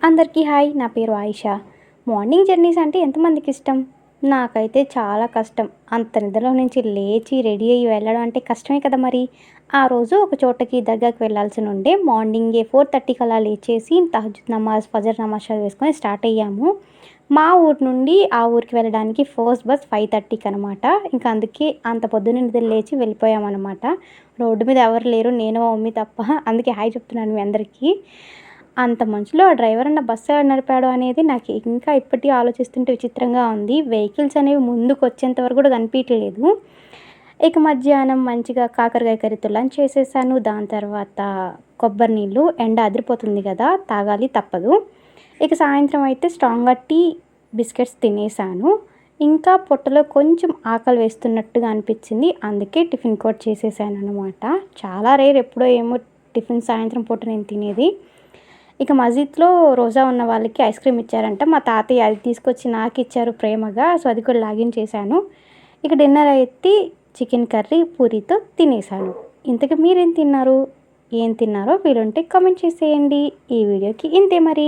అందరికీ హాయ్, నా పేరు ఆయిషా. మార్నింగ్ జర్నీస్ అంటే ఎంతమందికి ఇష్టం? నాకైతే చాలా కష్టం. అంత నిద్రలో నుంచి లేచి రెడీ అయ్యి వెళ్ళడం అంటే కష్టమే కదా మరి. ఆ రోజు ఒక చోటకి దర్గాకి వెళ్ళాల్సి ఉండే మార్నింగే 4:30కి అలా లేచేసి తహజ్జుద్ నమాజ్, ఫజర్ నమాజ్ చదివేసుకొని స్టార్ట్ అయ్యాము. మా ఊరు నుండి ఆ ఊరికి వెళ్ళడానికి ఫస్ట్ బస్ 5:30కి అనమాట. ఇంకా అందుకే అంత పొద్దున్నే నిద్ర లేచి వెళ్ళిపోయామనమాట. రోడ్డు మీద ఎవరు లేరు, నేను మా మమ్మీ తప్ప. అందుకే హాయ్ చెప్తున్నాను మీ అందరికీ. అంత మంచులో ఆ డ్రైవర్ అన్న బస్సు ఎలా నడిపాడు అనేది నాకు ఇంకా ఇప్పటికీ ఆలోచిస్తుంటే విచిత్రంగా ఉంది. వెహికల్స్ అనేవి ముందుకొచ్చేంత వరకు కూడా కనిపియట్లేదు. ఇక మధ్యాహ్నం మంచిగా కాకరకాయ కర్రీతో లంచ్ చేసేసాను. దాని తర్వాత కొబ్బరి నీళ్ళు, ఎండ అదిరిపోతుంది కదా, తాగాలి తప్పదు. ఇక సాయంత్రం అయితే స్ట్రాంగ్‌గా టీ, బిస్కెట్స్ తినేసాను. ఇంకా పొట్టలో కొంచెం ఆకలి వేస్తున్నట్టుగా అనిపించింది. అందుకే టిఫిన్ కూడా చేసేసాననమాట. చాలా రేర్, ఎప్పుడో ఏమో టిఫిన్ సాయంత్రం పూట నేను తినేది. ఇక మసీద్‌లో రోజా ఉన్న వాళ్ళకి ఐస్ క్రీమ్ ఇచ్చారంట. మా తాతయ్య అది తీసుకొచ్చి నాకిచ్చారు ప్రేమగా. సో, అది కూడా లాగించేశాను. ఇక డిన్నర్ అయితే చికెన్ కర్రీ, పూరీతో తినేసాను. ఇంతకీ మీరేం తిన్నారు? ఏం తిన్నారో వీలుంటే కామెంట్ చేసేయండి. ఈ వీడియోకి ఇంతే మరి.